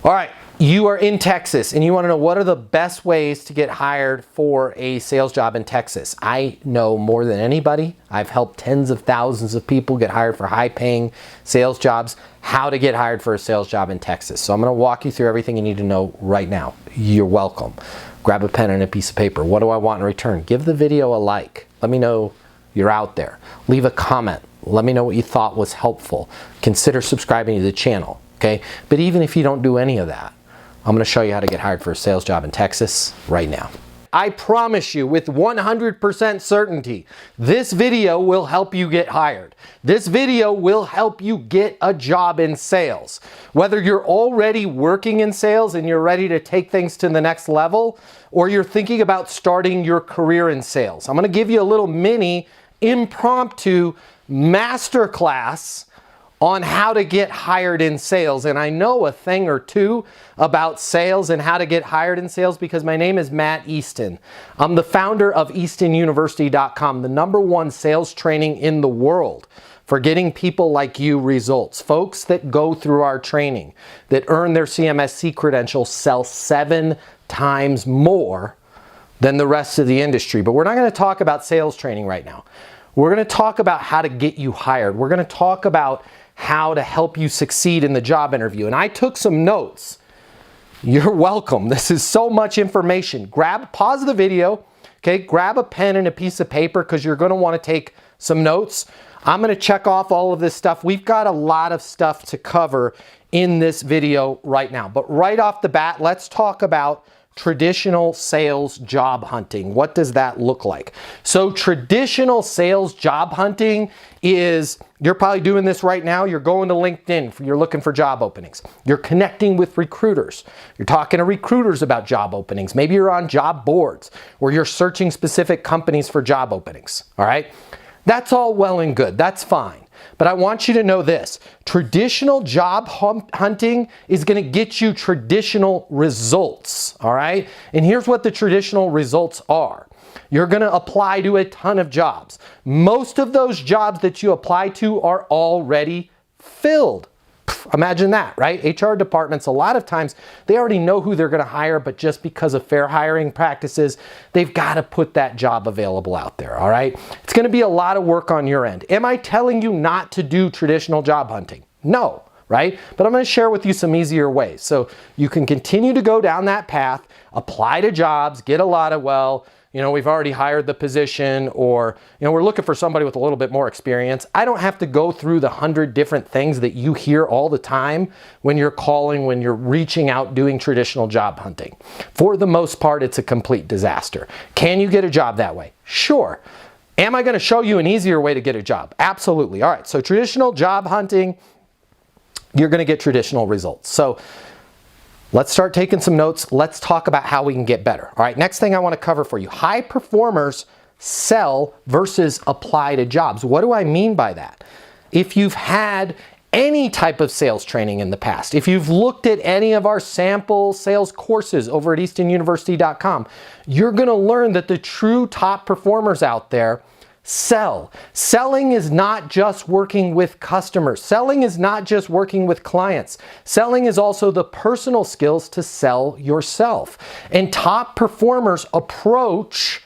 All right, you are in Texas and you want to know what are the best ways to get hired for a sales job in Texas. I know more than anybody. I've helped tens of thousands of people get hired for high-paying sales jobs, how to get hired for a sales job in Texas. So I'm going to walk you through everything you need to know right now. You're welcome. Grab a pen and a piece of paper. What do I want in return? Give the video a like. Let me know you're out there. Leave a comment. Let me know what you thought was helpful. Consider subscribing to the channel. Okay, but even if you don't do any of that, I'm going to show you how to get hired for a sales job in Texas right now. I promise you with 100% certainty, this video will help you get hired. This video will help you get a job in sales. Whether you're already working in sales and you're ready to take things to the next level, or you're thinking about starting your career in sales. I'm going to give you a little mini impromptu masterclass on how to get hired in sales. And I know a thing or two about sales and how to get hired in sales because my name is Matt Easton. I'm the founder of EastonUniversity.com, the #1 sales training in the world for getting people like you results. Folks that go through our training, that earn their CMSC credentials, sell 7 times more than the rest of the industry. But we're not going to talk about sales training right now. We're going to talk about how to get you hired. We're going to talk about how to help you succeed in the job interview. And I took some notes. You're welcome. This is so much information. Pause the video, okay? Grab a pen and a piece of paper because you're going to want to take some notes. I'm going to check off all of this stuff. We've got a lot of stuff to cover in this video right now. But right off the bat, let's talk about traditional sales job hunting. What does that look like? So traditional sales job hunting is, you're probably doing this right now. You're going to LinkedIn, you're looking for job openings. You're connecting with recruiters. You're talking to recruiters about job openings. Maybe you're on job boards or you're searching specific companies for job openings. All right. That's all well and good. That's fine. But I want you to know this. Traditional job hunting is going to get you traditional results, all right? And here's what the traditional results are. You're going to apply to a ton of jobs. Most of those jobs that you apply to are already filled. Imagine that, right? HR departments, a lot of times, they already know who they're going to hire, but just because of fair hiring practices, they've got to put that job available out there, all right? It's going to be a lot of work on your end. Am I telling you not to do traditional job hunting? No, right? But I'm going to share with you some easier ways. So you can continue to go down that path, apply to jobs, get a lot of, we've already hired the position, or, we're looking for somebody with a little bit more experience. I don't have to go through the 100 different things that you hear all the time when you're calling, when you're reaching out, doing traditional job hunting. For the most part, it's a complete disaster. Can you get a job that way? Sure. Am I going to show you an easier way to get a job? Absolutely. All right. So traditional job hunting, you're going to get traditional results. So let's start taking some notes. Let's talk about how we can get better. All right, next thing I want to cover for you. High performers sell versus apply to jobs. What do I mean by that? If you've had any type of sales training in the past, if you've looked at any of our sample sales courses over at EastonUniversity.com, you're going to learn that the true top performers out there sell. Selling is not just working with customers. Selling is not just working with clients. Selling is also the personal skills to sell yourself. And top performers approach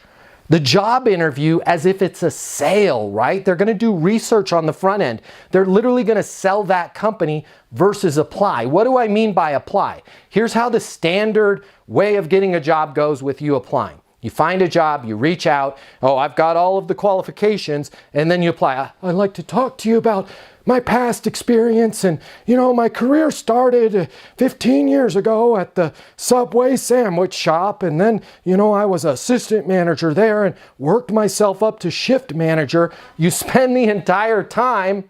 the job interview as if it's a sale, right? They're going to do research on the front end. They're literally going to sell that company versus apply. What do I mean by apply? Here's how the standard way of getting a job goes with you applying. You find a job, you reach out, oh, I've got all of the qualifications, and then you apply. I'd like to talk to you about my past experience, and my career started 15 years ago at the Subway sandwich shop, and then I was assistant manager there and worked myself up to shift manager. You spend the entire time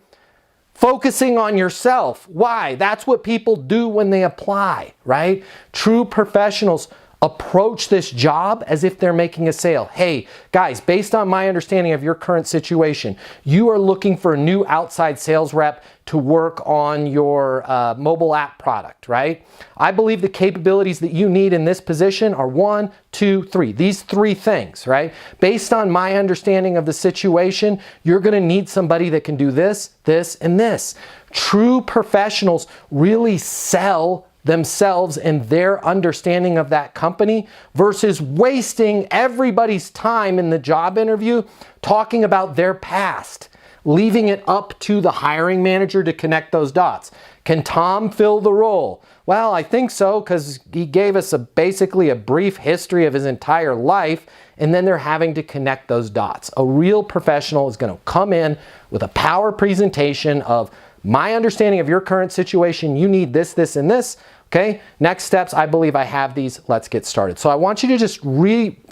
focusing on yourself. Why? That's what people do when they apply, right? True professionals approach this job as if they're making a sale. Hey, guys, based on my understanding of your current situation, you are looking for a new outside sales rep to work on your mobile app product, right? I believe the capabilities that you need in this position are 1, 2, 3. These 3 things, right? Based on my understanding of the situation, you're going to need somebody that can do this, this, and this. True professionals really sell themselves and their understanding of that company versus wasting everybody's time in the job interview talking about their past, leaving it up to the hiring manager to connect those dots. Can Tom fill the role? Well, I think so, because he gave us basically a brief history of his entire life, and then they're having to connect those dots. A real professional is going to come in with a power presentation of my understanding of your current situation. You need this, this, and this. Okay, next steps, I believe I have these. Let's get started. So I want you to just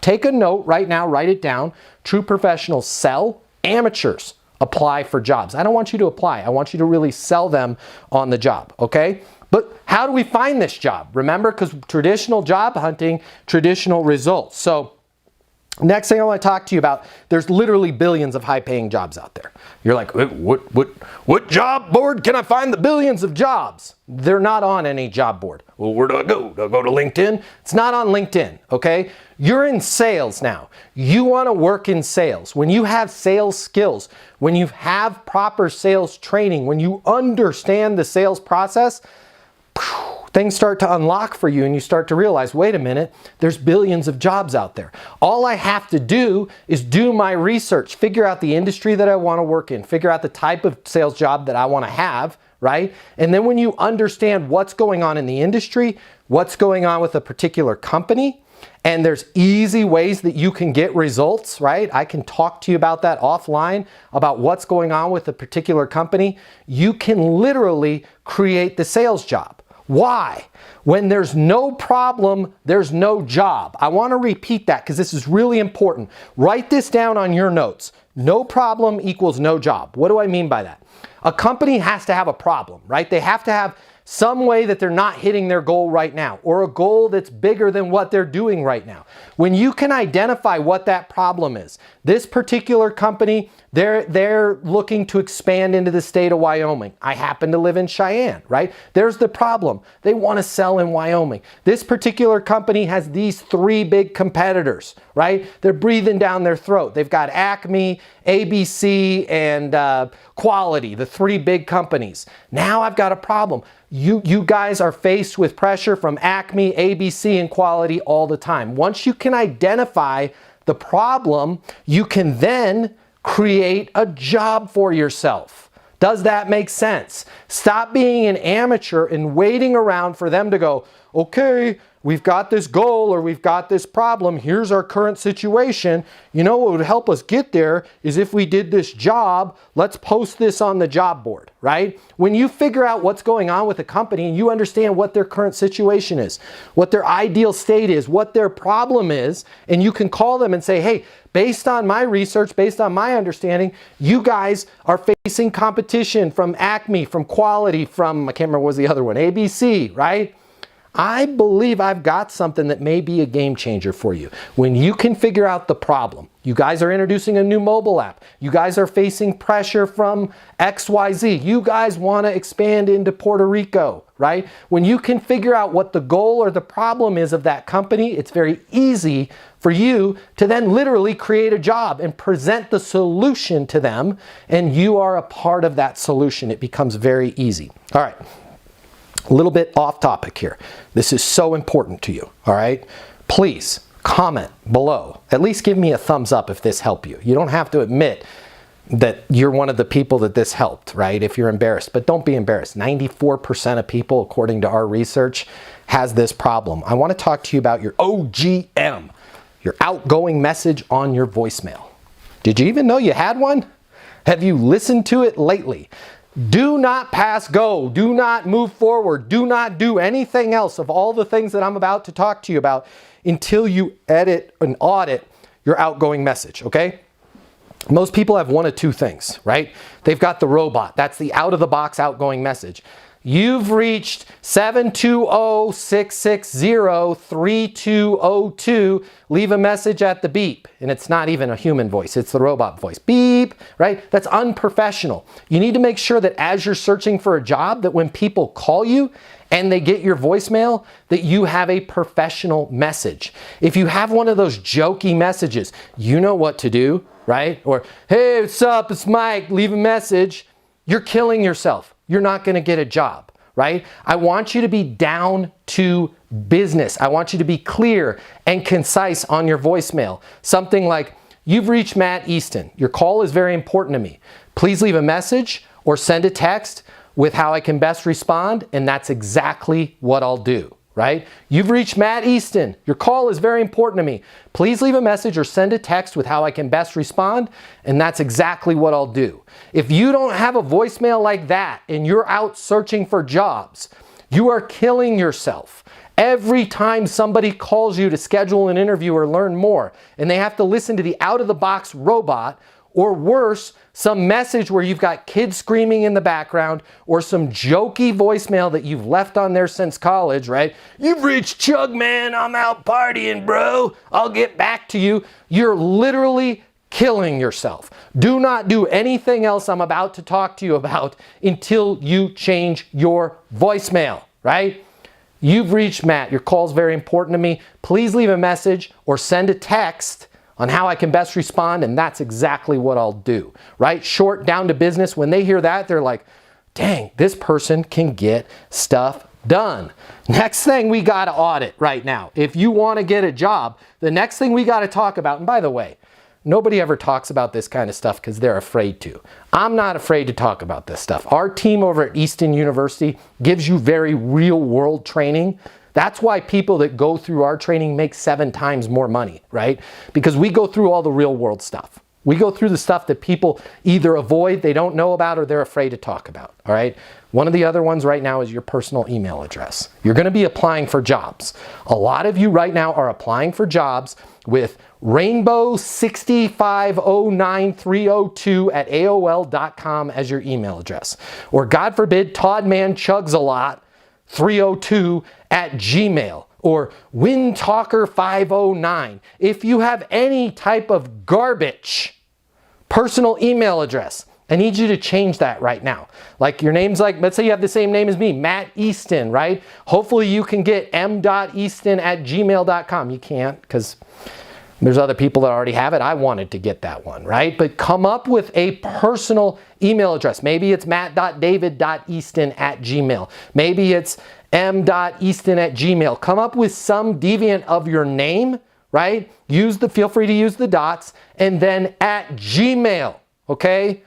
take a note right now, write it down. True professionals sell, amateurs apply for jobs. I don't want you to apply. I want you to really sell them on the job, okay? But how do we find this job? Remember, because traditional job hunting, traditional results. So next thing I want to talk to you about, there's literally billions of high-paying jobs out there. You're like, what job board can I find the billions of jobs? They're not on any job board. Well, where do I go? Do I go to LinkedIn? It's not on LinkedIn, okay? You're in sales now. You want to work in sales. When you have sales skills, when you have proper sales training, when you understand the sales process, things start to unlock for you and you start to realize, wait a minute, there's billions of jobs out there. All I have to do is do my research, figure out the industry that I want to work in, figure out the type of sales job that I want to have, right? And then when you understand what's going on in the industry, what's going on with a particular company, and there's easy ways that you can get results, right? I can talk to you about that offline, about what's going on with a particular company. You can literally create the sales job. Why? When there's no problem, there's no job. I want to repeat that because this is really important. Write this down on your notes. No problem equals no job. What do I mean by that? A company has to have a problem, right? They have to have some way that they're not hitting their goal right now, or a goal that's bigger than what they're doing right now. When you can identify what that problem is, this particular company, they're looking to expand into the state of Wyoming. I happen to live in Cheyenne, right? There's the problem. They want to sell in Wyoming. This particular company has these three big competitors, right? They're breathing down their throat. They've got Acme, ABC, and Quality, the three big companies. Now I've got a problem. You guys are faced with pressure from Acme, ABC, and Quality all the time. Once you can identify the problem, you can then create a job for yourself. Does that make sense? Stop being an amateur and waiting around for them to go, okay, we've got this goal or we've got this problem. Here's our current situation. You know what would help us get there is if we did this job, let's post this on the job board, right? When you figure out what's going on with a company and you understand what their current situation is, what their ideal state is, what their problem is, and you can call them and say, hey, based on my research, based on my understanding, you guys are facing competition from Acme, from Quality, from, I can't remember what was the other one, ABC, right? I believe I've got something that may be a game changer for you. When you can figure out the problem, you guys are introducing a new mobile app. You guys are facing pressure from XYZ. You guys want to expand into Puerto Rico, right? When you can figure out what the goal or the problem is of that company, it's very easy for you to then literally create a job and present the solution to them, and you are a part of that solution. It becomes very easy. All right. A little bit off topic here. This is so important to you, all right? Please comment below. At least give me a thumbs up if this helped you. You don't have to admit that you're one of the people that this helped, right? If you're embarrassed, but don't be embarrassed. 94% of people, according to our research, has this problem. I want to talk to you about your OGM, your outgoing message on your voicemail. Did you even know you had one? Have you listened to it lately? Do not pass go. Do not move forward. Do not do anything else of all the things that I'm about to talk to you about until you edit and audit your outgoing message, okay? Most people have one of two things, right? They've got the robot. That's the out-of-the-box outgoing message. You've reached 720-660-3202. Leave a message at the beep. And it's not even a human voice. It's the robot voice. Beep, right? That's unprofessional. You need to make sure that as you're searching for a job, that when people call you and they get your voicemail, that you have a professional message. If you have one of those jokey messages, you know what to do, right? Or, hey, what's up? It's Mike. Leave a message. You're killing yourself. You're not going to get a job, right? I want you to be down to business. I want you to be clear and concise on your voicemail. Something like, "You've reached Matt Easton. Your call is very important to me. Please leave a message or send a text with how I can best respond," and that's exactly what I'll do, right? "You've reached Matt Easton. Your call is very important to me. Please leave a message or send a text with how I can best respond," and that's exactly what I'll do. If you don't have a voicemail like that and you're out searching for jobs, you are killing yourself. Every time somebody calls you to schedule an interview or learn more, and they have to listen to the out-of-the-box robot, or worse, some message where you've got kids screaming in the background, or some jokey voicemail that you've left on there since college, right? "You've reached Chug, man. I'm out partying, bro. I'll get back to you." You're literally killing yourself. Do not do anything else I'm about to talk to you about until you change your voicemail, right? "You've reached Matt. Your call's very important to me. Please leave a message or send a text on how I can best respond," and that's exactly what I'll do, right? Short, down to business. When they hear that, they're like, dang, this person can get stuff done. Next thing we got to audit right now. If you want to get a job, the next thing we got to talk about, and by the way, nobody ever talks about this kind of stuff because they're afraid to. I'm not afraid to talk about this stuff. Our team over at Easton University gives you very real world training. That's why people that go through our training make 7 times more money, right? Because we go through all the real world stuff. We go through the stuff that people either avoid, they don't know about, or they're afraid to talk about, all right? One of the other ones right now is your personal email address. You're going to be applying for jobs. A lot of you right now are applying for jobs with rainbow6509302@aol.com as your email address. Or God forbid, toddmanchugsalot302@gmail, or windtalker509. If you have any type of garbage personal email address, I need you to change that right now. Like your name's like, let's say you have the same name as me, Matt Easton, right? Hopefully you can get m.easton@gmail.com. You can't because there's other people that already have it. I wanted to get that one, right? But come up with a personal email address. Maybe it's matt.david.easton@gmail. Maybe it's m.easton@gmail. Come up with some deviant of your name, right? Feel free to use the dots, and then @gmail, okay?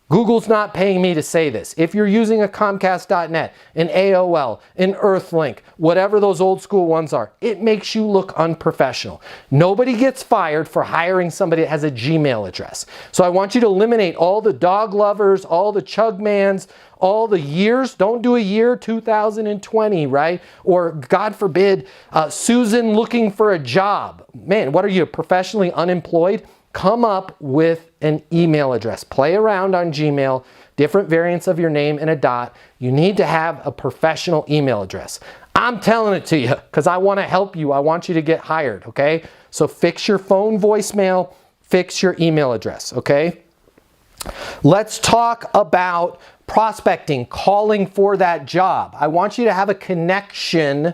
Google's not paying me to say this. If you're using a Comcast.net, an AOL, an Earthlink, whatever those old school ones are, it makes you look unprofessional. Nobody gets fired for hiring somebody that has a Gmail address. So I want you to eliminate all the dog lovers, all the Chugmans, all the years. Don't do a year 2020, right? Or God forbid, Susan looking for a job. Man, what are you, professionally unemployed? Come up with an email address. Play around on Gmail, different variants of your name and a dot. You need to have a professional email address. I'm telling it to you because I want to help you. I want you to get hired, okay? So fix your phone voicemail, fix your email address, okay? Let's talk about prospecting, calling for that job. I want you to have a connection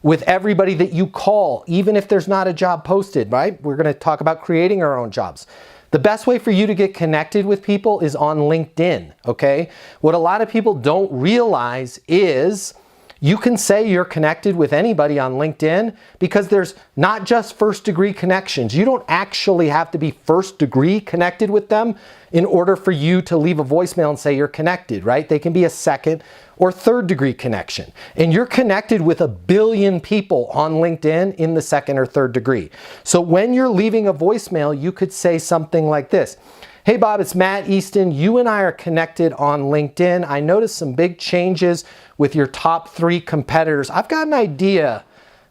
with everybody that you call, even if there's not a job posted, right? We're going to talk about creating our own jobs. The best way for you to get connected with people is on LinkedIn, okay? What a lot of people don't realize is you can say you're connected with anybody on LinkedIn because there's not just first degree connections. You don't actually have to be first degree connected with them in order for you to leave a voicemail and say you're connected, right? They can be a second or third degree connection. And you're connected with 1 billion people on LinkedIn in the second or third degree. So when you're leaving a voicemail, you could say something like this. Hey Bob, it's Matt Easton. You and I are connected on LinkedIn. I noticed some big changes with your top 3 competitors. I've got an idea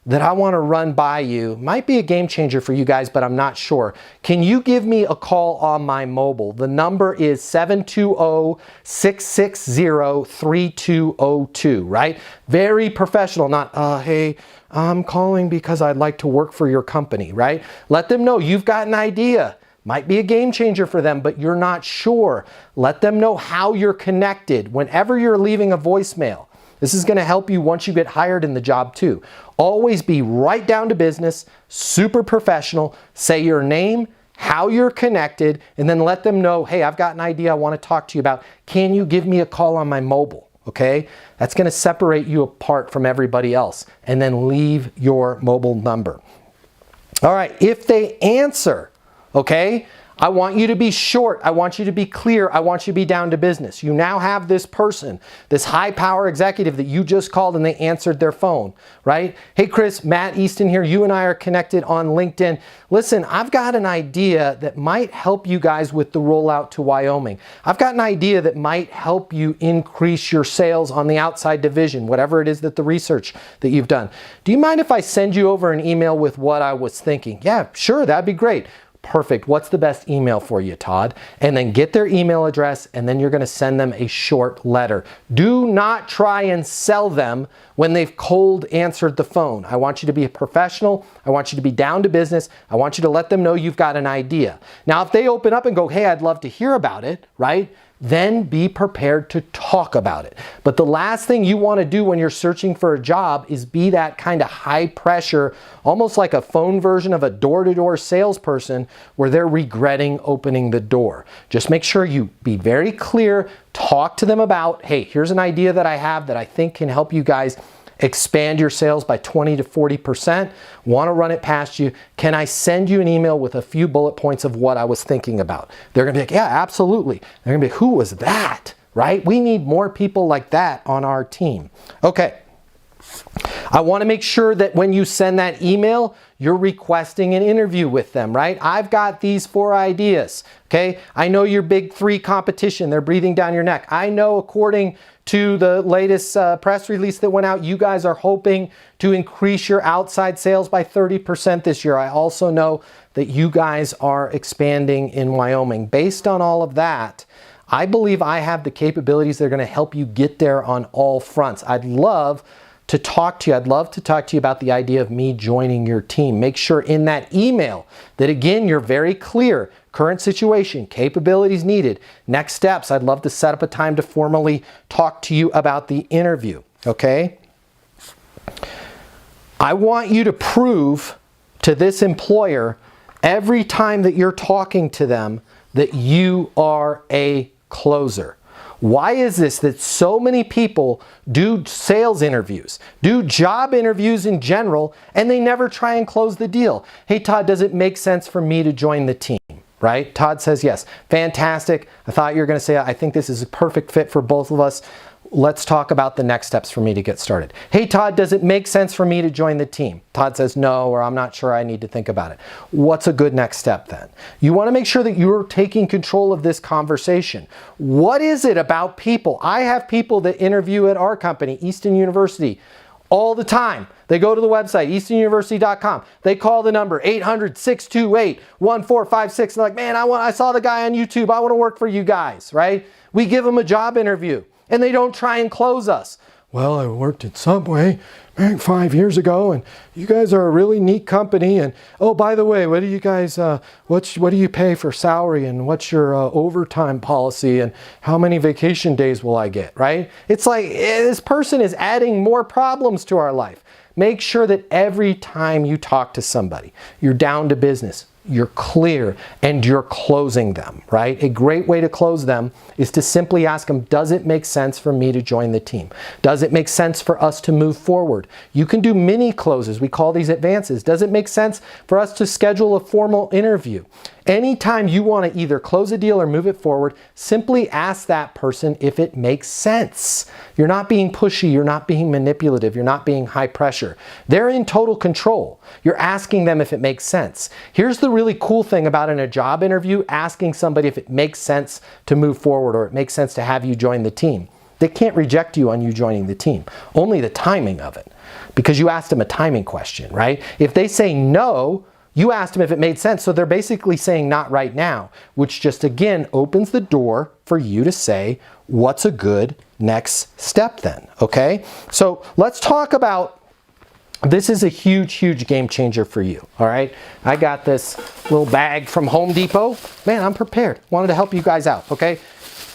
that I want to run by you. Might be a game changer for you guys, but I'm not sure. Can you give me a call on my mobile? The number is 720-660-3202, right? Very professional, not, hey, I'm calling because I'd like to work for your company, right? Let them know you've got an idea. Might be a game changer for them, but you're not sure. Let them know how you're connected whenever you're leaving a voicemail. This is going to help you once you get hired in the job too. Always be right down to business, super professional. Say your name, how you're connected, and then let them know, hey, I've got an idea I want to talk to you about. Can you give me a call on my mobile? okay? That's gonna separate you apart from everybody else. And then leave your mobile number. All right, if they answer, okay, I want you to be short. I want you to be clear. I want you to be down to business. You now have this person, this high power executive that you just called and they answered their phone, right? Hey, Chris, Matt Easton here. You and I are connected on LinkedIn. Listen, I've got an idea that might help you guys with the rollout to Wyoming. I've got an idea that might help you increase your sales on the outside division, whatever it is that the research that you've done. Do you mind if I send you over an email with what I was thinking? Yeah, sure, that'd be great. Perfect. What's the best email for you, Todd? And then get their email address, and then you're going to send them a short letter. Do not try and sell them when they've cold answered the phone. I want you to be a professional. I want you to be down to business. I want you to let them know you've got an idea. Now, if they open up and go, hey, I'd love to hear about it, right? Then be prepared to talk about it. But the last thing you want to do when you're searching for a job is be that kind of high pressure, almost like a phone version of a door-to-door salesperson where they're regretting opening the door. Just make sure you be very clear, talk to them about, hey, here's an idea that I have that I think can help you guys expand your sales by 20 to 40%. Want to run it past you. Can I send you an email with a few bullet points of what I was thinking about? They're going to be like, yeah, absolutely. They're going to be, who was that? Right? We need more people like that on our team. Okay. I want to make sure that when you send that email, you're requesting an interview with them, right? I've got these 4 ideas, okay? I know your big 3 competition, they're breathing down your neck. I know according to the latest press release that went out, you guys are hoping to increase your outside sales by 30% this year. I also know that you guys are expanding in Wyoming. Based on all of that, I believe I have the capabilities that are going to help you get there on all fronts. I'd love to talk to you. I'd love to talk to you about the idea of me joining your team. Make sure in that email that, again, you're very clear. Current situation, capabilities needed, next steps. I'd love to set up a time to formally talk to you about the interview, okay? I want you to prove to this employer every time that you're talking to them that you are a closer. Why is this that so many people do sales interviews, do job interviews in general, and they never try and close the deal? Hey, Todd, does it make sense for me to join the team? Right? Todd says yes. Fantastic. I thought you were going to say, I think this is a perfect fit for both of us. Let's talk about the next steps for me to get started. Hey, Todd, does it make sense for me to join the team? Todd says no, or I'm not sure, I need to think about it. What's a good next step then? You want to make sure that you're taking control of this conversation. What is it about people? I have people that interview at our company, Easton University, all the time. They go to the website, eastonuniversity.com. They call the number 800-628-1456. They're like, man, I saw the guy on YouTube. I want to work for you guys, right? We give them a job interview. And they don't try and close us. Well, I worked at Subway back 5 years ago, and you guys are a really neat company. And oh, by the way, what do you guys, what do you pay for salary, and what's your overtime policy, and how many vacation days will I get? Right? It's like this person is adding more problems to our life. Make sure that every time you talk to somebody, you're down to business. You're clear and you're closing them, right? A great way to close them is to simply ask them, does it make sense for me to join the team? Does it make sense for us to move forward? You can do mini closes. We call these advances. Does it make sense for us to schedule a formal interview? Anytime you want to either close a deal or move it forward, simply ask that person if it makes sense. You're not being pushy, you're not being manipulative, you're not being high pressure. They're in total control. You're asking them if it makes sense. Here's the really cool thing about in a job interview, asking somebody if it makes sense to move forward or it makes sense to have you join the team. They can't reject you on you joining the team, only the timing of it, because you asked them a timing question, right? If they say no, you asked them if it made sense, so they're basically saying not right now, which just again opens the door for you to say, what's a good next step then, okay? So let's talk about, this is a huge, huge game changer for you, all right? I got this little bag from Home Depot. Man, I'm prepared. Wanted to help you guys out, okay?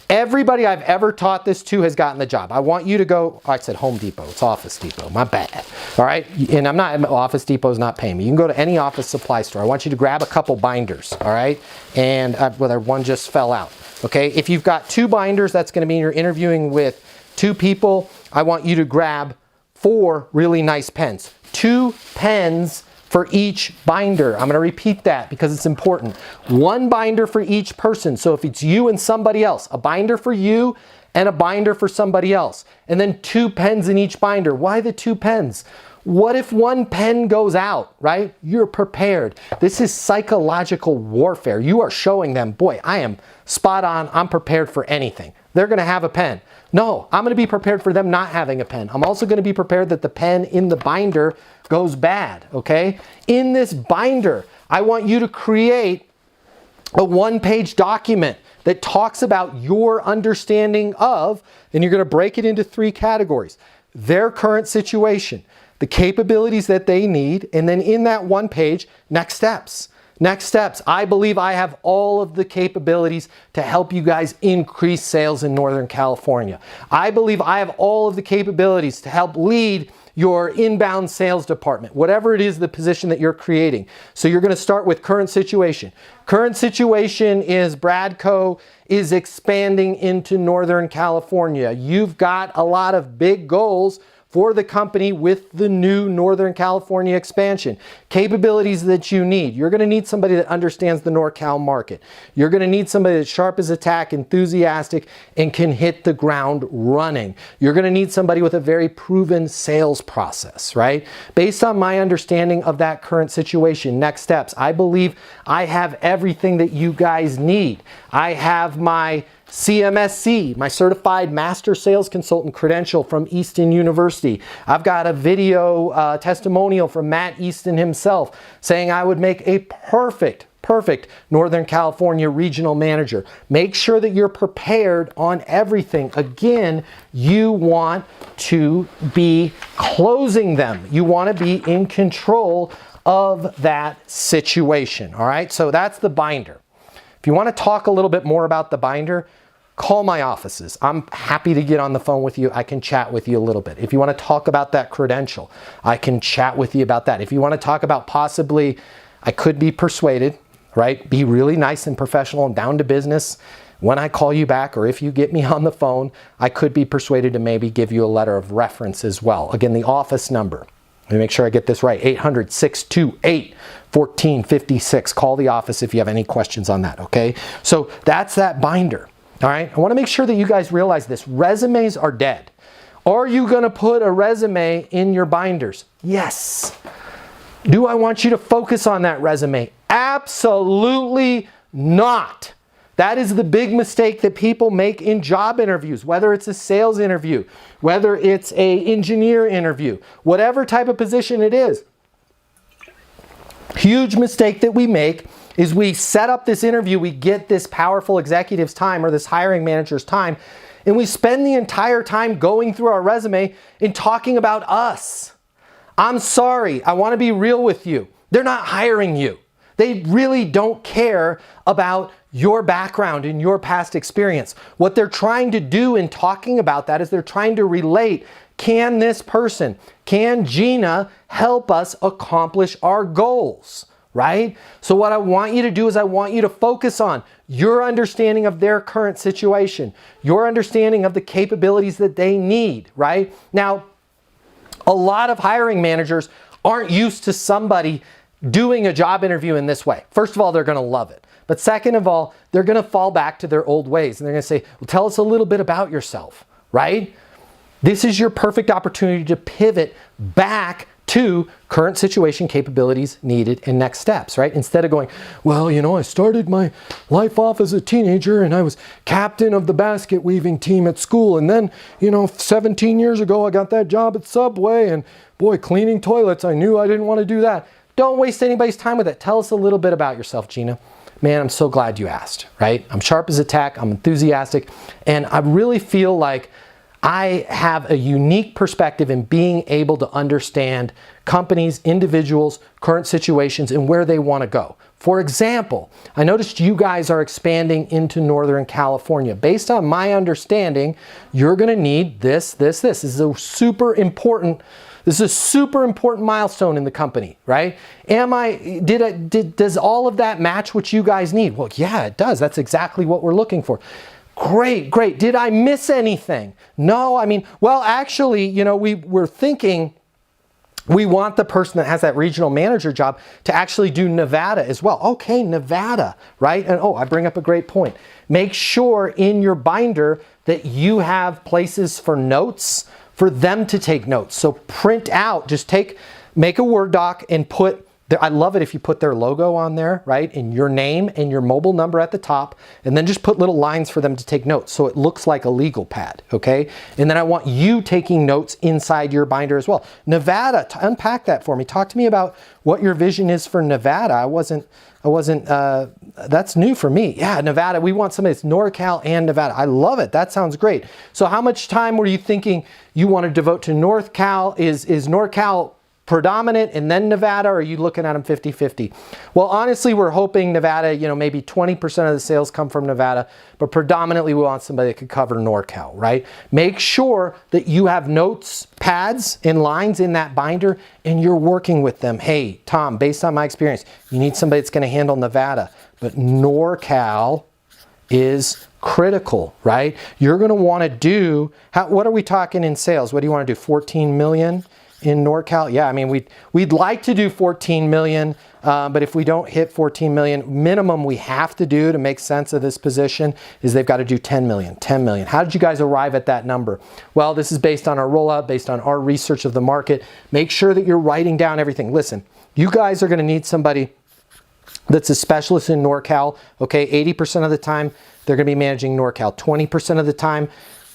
Everybody I've ever taught this to has gotten the job. I want you to go, oh, I said Home Depot, it's Office Depot, my bad. All right, and Office Depot's not paying me. You can go to any office supply store. I want you to grab a couple binders, all right? And whether one just fell out, okay? If you've got 2 binders, that's gonna mean you're interviewing with 2 people, I want you to grab 4 really nice pens. 2 pens for each binder. I'm going to repeat that because it's important. 1 binder for each person. So if it's you and somebody else, a binder for you and a binder for somebody else. And then 2 pens in each binder. Why the 2 pens? What if 1 pen goes out, right? You're prepared. This is psychological warfare. You are showing them, boy, I am spot on. I'm prepared for anything. They're going to have a pen. No, I'm going to be prepared for them not having a pen. I'm also going to be prepared that the pen in the binder goes bad, okay? In this binder, I want you to create a 1-page document that talks about your understanding of, and you're going to break it into 3 categories. Their current situation, the capabilities that they need, and then in that 1 page, next steps. Next steps. I believe I have all of the capabilities to help you guys increase sales in Northern California. I believe I have all of the capabilities to help lead your inbound sales department, whatever it is the position that you're creating. So you're going to start with current situation. Current situation is Bradco is expanding into Northern California. You've got a lot of big goals for the company with the new Northern California expansion. Capabilities that you need. You're going to need somebody that understands the NorCal market. You're going to need somebody that's sharp as a tack, enthusiastic, and can hit the ground running. You're going to need somebody with a very proven sales process, right? Based on my understanding of that current situation, next steps, I believe I have everything that you guys need. I have my CMSC, my Certified Master Sales Consultant credential from Easton University. I've got a video testimonial from Matt Easton himself saying I would make a perfect Northern California regional manager. Make sure that you're prepared on everything. Again, you want to be closing them. You want to be in control of that situation. All right, so that's the binder. If you want to talk a little bit more about the binder, call my offices. I'm happy to get on the phone with you. I can chat with you a little bit. If you want to talk about that credential, I can chat with you about that. If you want to talk about possibly, I could be persuaded, right? Be really nice and professional and down to business. When I call you back or if you get me on the phone, I could be persuaded to maybe give you a letter of reference as well. Again, the office number. Let me make sure I get this right. 800-628-1456. Call the office if you have any questions on that, okay? So that's that binder, all right? I want to make sure that you guys realize this. Resumes are dead. Are you going to put a resume in your binders? Yes. Do I want you to focus on that resume? Absolutely not. That is the big mistake that people make in job interviews, whether it's a sales interview, whether it's an engineer interview, whatever type of position it is. Huge mistake that we make is we set up this interview, we get this powerful executive's time or this hiring manager's time, and we spend the entire time going through our resume and talking about us. I'm sorry, I want to be real with you. They're not hiring you. They really don't care about your background and your past experience. What they're trying to do in talking about that is they're trying to relate, can this person, can Gina help us accomplish our goals, right? So what I want you to do is I want you to focus on your understanding of their current situation, your understanding of the capabilities that they need, right? Now, a lot of hiring managers aren't used to somebody doing a job interview in this way. First of all, they're going to love it. But second of all, they're going to fall back to their old ways. And they're going to say, well, tell us a little bit about yourself, right? This is your perfect opportunity to pivot back to current situation, capabilities needed, and next steps, right? Instead of going, well, you know, I started my life off as a teenager and I was captain of the basket weaving team at school. And then, you know, 17 years ago, I got that job at Subway and boy, cleaning toilets, I knew I didn't want to do that. Don't waste anybody's time with it. Tell us a little bit about yourself, Gina. Man, I'm so glad you asked, right? I'm sharp as a tack, I'm enthusiastic, and I really feel like I have a unique perspective in being able to understand companies, individuals, current situations, and where they want to go. For example, I noticed you guys are expanding into Northern California. Based on my understanding, you're going to need this. This is a super important milestone in the company, right? Does all of that match what you guys need? Well, yeah, it does. That's exactly what we're looking for. Great, great. Did I miss anything? No, I mean, well, actually, you know, we're thinking we want the person that has that regional manager job to actually do Nevada as well. Okay, Nevada, right? And oh, I bring up a great point. Make sure in your binder that you have places for notes for them to take notes. So print out, make a Word doc and I love it if you put their logo on there, right? And your name and your mobile number at the top, and then just put little lines for them to take notes so it looks like a legal pad, okay? And then I want you taking notes inside your binder as well. Nevada, unpack that for me. Talk to me about what your vision is for Nevada. That's new for me. Yeah, Nevada, we want somebody that's NorCal and Nevada. I love it. That sounds great. So how much time were you thinking you want to devote to NorCal? Is NorCal predominant and then Nevada, or are you looking at them 50-50? Well, honestly, we're hoping Nevada, you know, maybe 20% of the sales come from Nevada, but predominantly we want somebody that could cover NorCal, right? Make sure that you have notes, pads, and lines in that binder, and you're working with them. Hey, Tom, based on my experience, you need somebody that's going to handle Nevada, but NorCal is critical, right? You're going to want to do, what are we talking in sales? What do you want to do, 14 million? In NorCal? Yeah, I mean, we'd like to do 14 million, but if we don't hit 14 million, minimum we have to do to make sense of this position is they've got to do 10 million. How did you guys arrive at that number? Well, this is based on our rollout, based on our research of the market. Make sure that you're writing down everything. Listen, you guys are going to need somebody that's a specialist in NorCal, okay? 80% of the time, they're going to be managing NorCal. 20% of the time,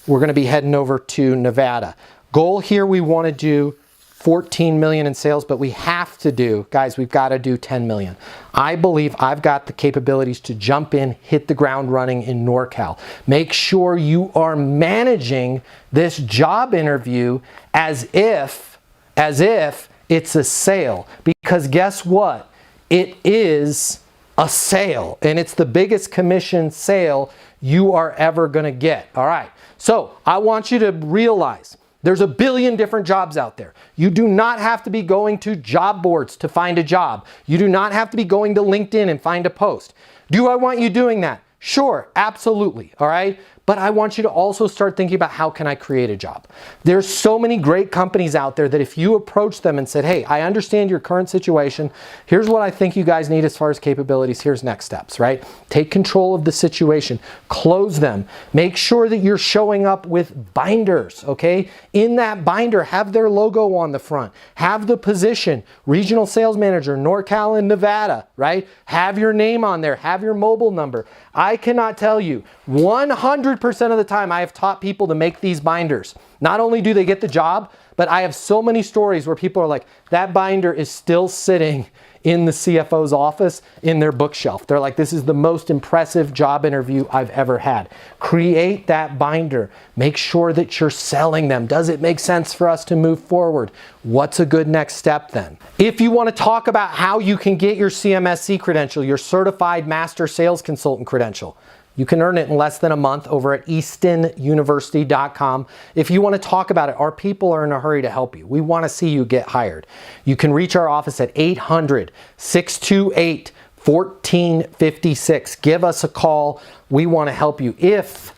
we're going to be heading over to Nevada. Goal here, we want to do 14 million in sales, but we have to do, guys, we've got to do 10 million. I believe I've got the capabilities to jump in, hit the ground running in NorCal. Make sure you are managing this job interview as if it's a sale, because guess what? It is a sale, and it's the biggest commission sale you are ever going to get. All right. So I want you to realize there's a billion different jobs out there. You do not have to be going to job boards to find a job. You do not have to be going to LinkedIn and find a post. Do I want you doing that? Sure, absolutely, all right? But I want you to also start thinking about, how can I create a job? There's so many great companies out there that if you approach them and said, hey, I understand your current situation. Here's what I think you guys need as far as capabilities. Here's next steps, right? Take control of the situation. Close them. Make sure that you're showing up with binders, okay? In that binder, have their logo on the front. Have the position, regional sales manager, NorCal and Nevada, right? Have your name on there. Have your mobile number. I cannot tell you, 100% of the time I have taught people to make these binders. Not only do they get the job, but I have so many stories where people are like, that binder is still sitting in the CFO's office in their bookshelf. They're like, this is the most impressive job interview I've ever had. Create that binder. Make sure that you're selling them. Does it make sense for us to move forward? What's a good next step then? If you want to talk about how you can get your CMSC credential, your Certified Master Sales Consultant credential, you can earn it in less than a month over at eastonuniversity.com. If you want to talk about it, our people are in a hurry to help you. We want to see you get hired. You can reach our office at 800-628-1456. Give us a call. We want to help you. If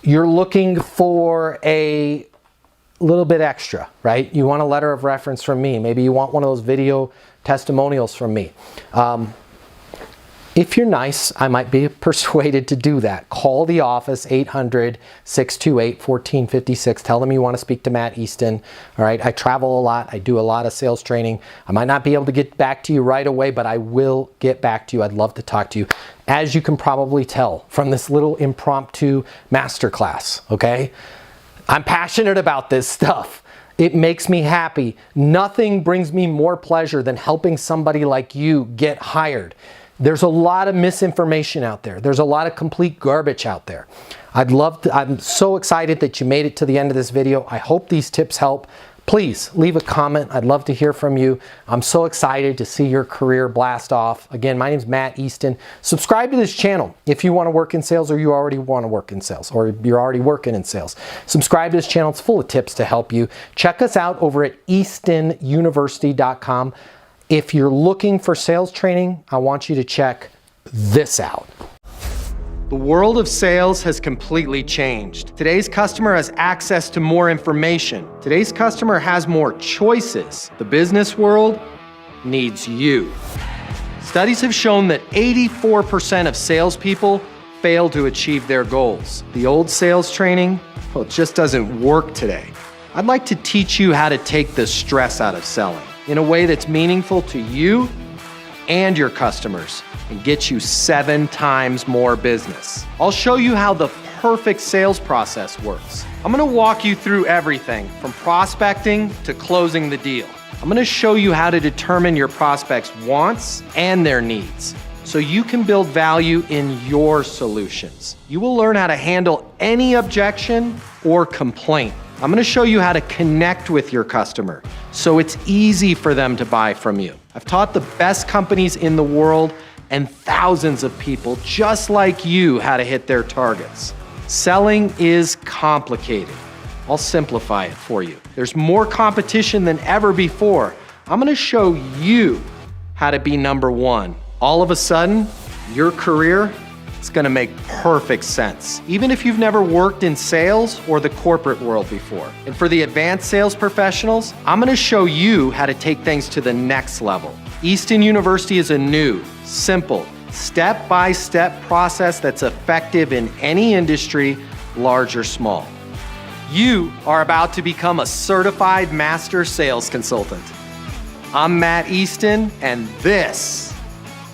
you're looking for a little bit extra, right? You want a letter of reference from me. Maybe you want one of those video testimonials from me. If you're nice, I might be persuaded to do that. Call the office, 800-628-1456. Tell them you want to speak to Matt Easton. All right, I travel a lot. I do a lot of sales training. I might not be able to get back to you right away, but I will get back to you. I'd love to talk to you. As you can probably tell from this little impromptu masterclass, okay? I'm passionate about this stuff. It makes me happy. Nothing brings me more pleasure than helping somebody like you get hired. There's a lot of misinformation out there. There's a lot of complete garbage out there. I'm so excited that you made it to the end of this video. I hope these tips help. Please leave a comment. I'd love to hear from you. I'm so excited to see your career blast off. Again, my name is Matt Easton. Subscribe to this channel if you want to work in sales, or you already want to work in sales, or you're already working in sales. Subscribe to this channel. It's full of tips to help you. Check us out over at eastonuniversity.com. If you're looking for sales training, I want you to check this out. The world of sales has completely changed. Today's customer has access to more information. Today's customer has more choices. The business world needs you. Studies have shown that 84% of salespeople fail to achieve their goals. The old sales training, well, it just doesn't work today. I'd like to teach you how to take the stress out of selling in a way that's meaningful to you and your customers and get you 7 times more business. I'll show you how the perfect sales process works. I'm gonna walk you through everything from prospecting to closing the deal. I'm gonna show you how to determine your prospects' wants and their needs so you can build value in your solutions. You will learn how to handle any objection or complaint. I'm gonna show you how to connect with your customer so it's easy for them to buy from you. I've taught the best companies in the world and thousands of people just like you how to hit their targets. Selling is complicated. I'll simplify it for you. There's more competition than ever before. I'm gonna show you how to be number one. All of a sudden, your career is gonna make perfect sense, even if you've never worked in sales or the corporate world before. And for the advanced sales professionals, I'm gonna show you how to take things to the next level. Easton University is a new, simple, step-by-step process that's effective in any industry, large or small. You are about to become a certified master sales consultant. I'm Matt Easton, and this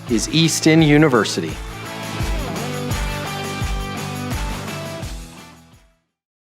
is Easton University.